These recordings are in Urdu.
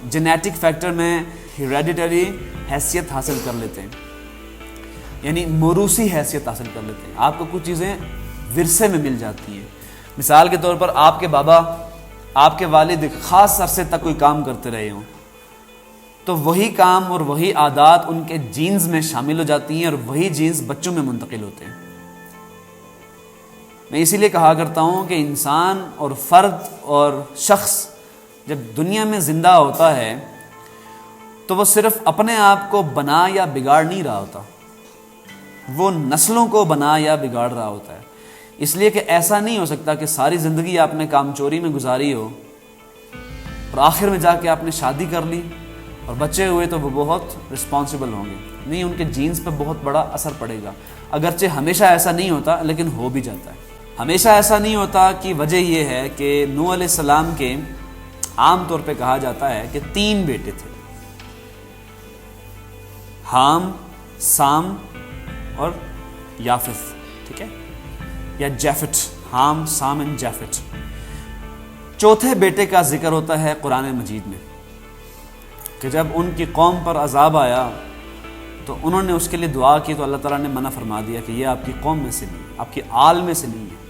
جینیٹک فیکٹر میں ہیریڈیٹری حیثیت حاصل کر لیتے ہیں، یعنی موروثی حیثیت حاصل کر لیتے ہیں. آپ کو کچھ چیزیں ورثے میں مل جاتی ہیں. مثال کے طور پر آپ کے بابا، آپ کے والد ایک خاص عرصے تک کوئی کام کرتے رہے ہوں، تو وہی کام اور وہی عادات ان کے جینز میں شامل ہو جاتی ہیں اور وہی جینز بچوں میں منتقل ہوتے ہیں. میں اسی لیے کہا کرتا ہوں کہ انسان اور فرد اور شخص جب دنیا میں زندہ ہوتا ہے تو وہ صرف اپنے آپ کو بنا یا بگاڑ نہیں رہا ہوتا، وہ نسلوں کو بنا یا بگاڑ رہا ہوتا ہے. اس لیے کہ ایسا نہیں ہو سکتا کہ ساری زندگی آپ نے کام چوری میں گزاری ہو اور آخر میں جا کے آپ نے شادی کر لی اور بچے ہوئے تو وہ بہت رسپانسبل ہوں گے. نہیں، ان کے جینز پہ بہت بڑا اثر پڑے گا. اگرچہ ہمیشہ ایسا نہیں ہوتا لیکن ہو بھی جاتا ہے. ہمیشہ ایسا نہیں ہوتا کی وجہ یہ ہے کہ نوح علیہ السلام کے عام طور پہ کہا جاتا ہے کہ 3 بیٹے تھے، حام، سام اور یافث. ٹھیک ہے، یا جیفٹ، حام، سام اینڈ جیفٹ. چوتھے بیٹے کا ذکر ہوتا ہے قرآن مجید میں کہ جب ان کی قوم پر عذاب آیا تو انہوں نے اس کے لیے دعا کی تو اللہ تعالیٰ نے منع فرما دیا کہ یہ آپ کی قوم میں سے نہیں، آپ کی آل میں سے نہیں ہے.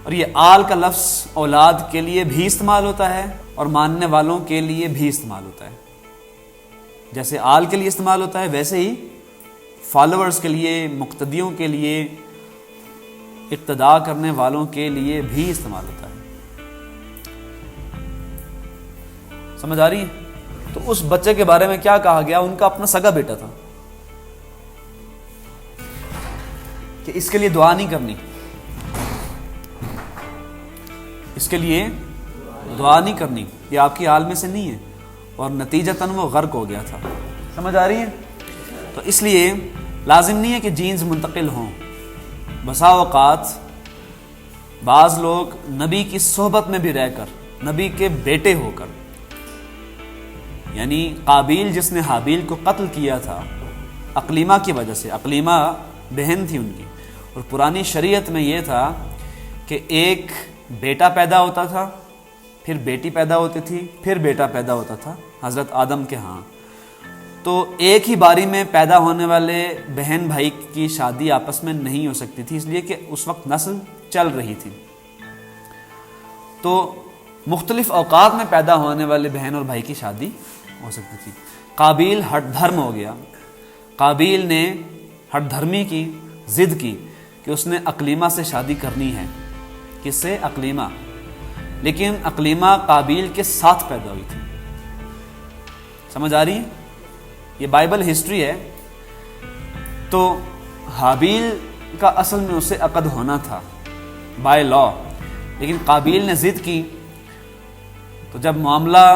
اور یہ آل کا لفظ اولاد کے لیے بھی استعمال ہوتا ہے اور ماننے والوں کے لیے بھی استعمال ہوتا ہے. جیسے آل کے لیے استعمال ہوتا ہے ویسے ہی فالوورز کے لیے، مقتدیوں کے لیے، اقتداء کرنے والوں کے لیے بھی استعمال ہوتا ہے. سمجھ آ رہی ہے؟ تو اس بچے کے بارے میں کیا کہا گیا؟ ان کا اپنا سگا بیٹا تھا کہ اس کے لیے دعا نہیں کرنی، اس کے لیے دعا نہیں کرنی، یہ آپ کی حال میں سے نہیں ہے. اور نتیجتاً وہ غرق ہو گیا تھا. سمجھ آ رہی ہے؟ تو اس لیے لازم نہیں ہے کہ جینز منتقل ہوں. بسا اوقات بعض لوگ نبی کی صحبت میں بھی رہ کر، نبی کے بیٹے ہو کر، یعنی قابیل جس نے حابیل کو قتل کیا تھا اقلیمہ کی وجہ سے، اقلیمہ بہن تھی ان کی، اور پرانی شریعت میں یہ تھا کہ ایک بیٹا پیدا ہوتا تھا، پھر بیٹی پیدا ہوتی تھی، پھر بیٹا پیدا ہوتا تھا حضرت آدم کے ہاں. تو ایک ہی باری میں پیدا ہونے والے بہن بھائی کی شادی آپس میں نہیں ہو سکتی تھی، اس لیے کہ اس وقت نسل چل رہی تھی. تو مختلف اوقات میں پیدا ہونے والے بہن اور بھائی کی شادی ہو سکتی تھی. قابیل ہٹ دھرم ہو گیا. قابیل نے ہٹ دھرمی کی، ضد کی کہ اس نے اقلیمہ سے شادی کرنی ہے. کس سے؟ اقلیمہ. لیکن اقلیمہ قابیل کے ساتھ پیدا ہوئی تھی. سمجھ آ رہی ہے؟ یہ بائبل ہسٹری ہے. تو حابیل کا اصل میں اسے عقد ہونا تھا بائی لا، لیکن قابیل نے ضد کی. تو جب معاملہ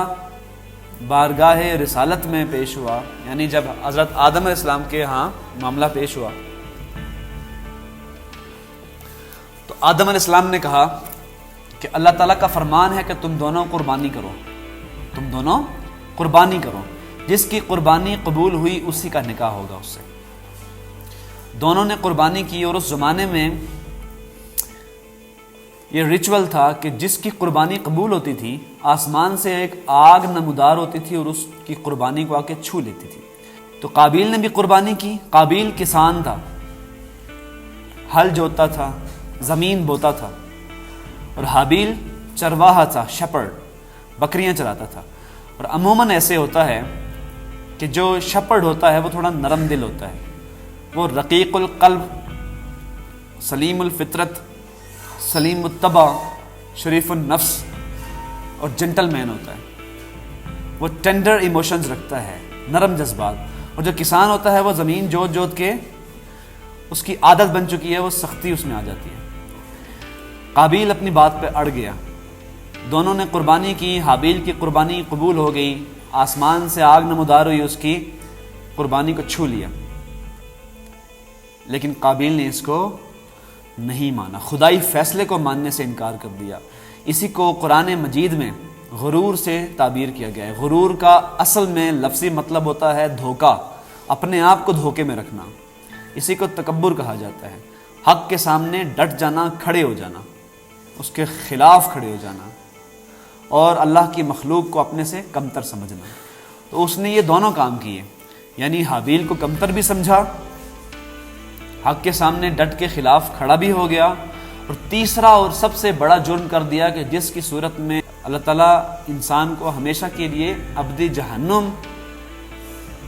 بارگاہ رسالت میں پیش ہوا، یعنی جب حضرت آدم علیہ السلام کے ہاں معاملہ پیش ہوا، تو آدم علیہ السلام نے کہا کہ اللہ تعالیٰ کا فرمان ہے کہ تم دونوں قربانی کرو، تم دونوں قربانی کرو. جس کی قربانی قبول ہوئی اسی کا نکاح ہوگا اس سے. دونوں نے قربانی کی. اور اس زمانے میں یہ ریچول تھا کہ جس کی قربانی قبول ہوتی تھی آسمان سے ایک آگ نمودار ہوتی تھی اور اس کی قربانی کو آ کے چھو لیتی تھی. تو قابیل نے بھی قربانی کی. قابیل کسان تھا، ہل جوتتا تھا، زمین بوتا تھا، اور حابیل چرواہا تھا، شپرڈ، بکریاں چراتا تھا. اور عموماً ایسے ہوتا ہے کہ جو شپرڈ ہوتا ہے وہ تھوڑا نرم دل ہوتا ہے، وہ رقیق القلب، سلیم الفطرت، سلیم الطبع، شریف النفس اور جنٹل مین ہوتا ہے. وہ ٹینڈر ایموشنز رکھتا ہے، نرم جذبات. اور جو کسان ہوتا ہے وہ زمین جوت جوت کے اس کی عادت بن چکی ہے، وہ سختی اس میں آ جاتی ہے. قابیل اپنی بات پہ اڑ گیا. دونوں نے قربانی کی. حابیل کی قربانی قبول ہو گئی، آسمان سے آگ نمودار ہوئی، اس کی قربانی کو چھو لیا. لیکن قابیل نے اس کو نہیں مانا، خدائی فیصلے کو ماننے سے انکار کر دیا. اسی کو قرآن مجید میں غرور سے تعبیر کیا گیا ہے. غرور کا اصل میں لفظی مطلب ہوتا ہے دھوکہ، اپنے آپ کو دھوکے میں رکھنا. اسی کو تکبر کہا جاتا ہے. حق کے سامنے ڈٹ جانا، کھڑے ہو جانا، اس کے خلاف کھڑے ہو جانا، اور اللہ کی مخلوق کو اپنے سے کمتر سمجھنا. تو اس نے یہ دونوں کام کیے، یعنی حابیل کو کمتر بھی سمجھا، حق کے سامنے ڈٹ کے خلاف کھڑا بھی ہو گیا، اور تیسرا اور سب سے بڑا جرم کر دیا کہ جس کی صورت میں اللہ تعالیٰ انسان کو ہمیشہ کے لیے ابدی جہنم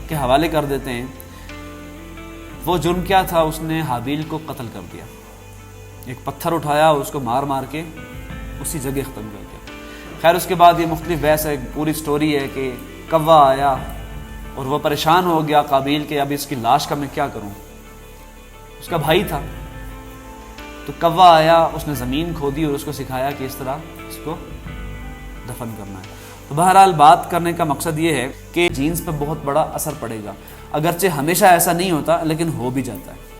کے حوالے کر دیتے ہیں۔ وہ جرم کیا تھا؟ اس نے حابیل کو قتل کر دیا، ایک پتھر اٹھایا اور اس کو مار مار کے اسی جگہ ختم کر دیا۔ خیر اس کے بعد یہ مختلف بحث ہے، پوری سٹوری ہے کہ کوا آیا اور وہ پریشان ہو گیا قابیل کہ اب اس کی لاش کا میں کیا کروں، اس کا بھائی تھا۔ تو کوا آیا، اس نے زمین کھودی اور اس کو سکھایا کہ اس طرح اس کو دفن کرنا ہے۔ تو بہرحال بات کرنے کا مقصد یہ ہے کہ جینز پہ بہت بڑا اثر پڑے گا، اگرچہ ہمیشہ ایسا نہیں ہوتا لیکن ہو بھی جاتا ہے۔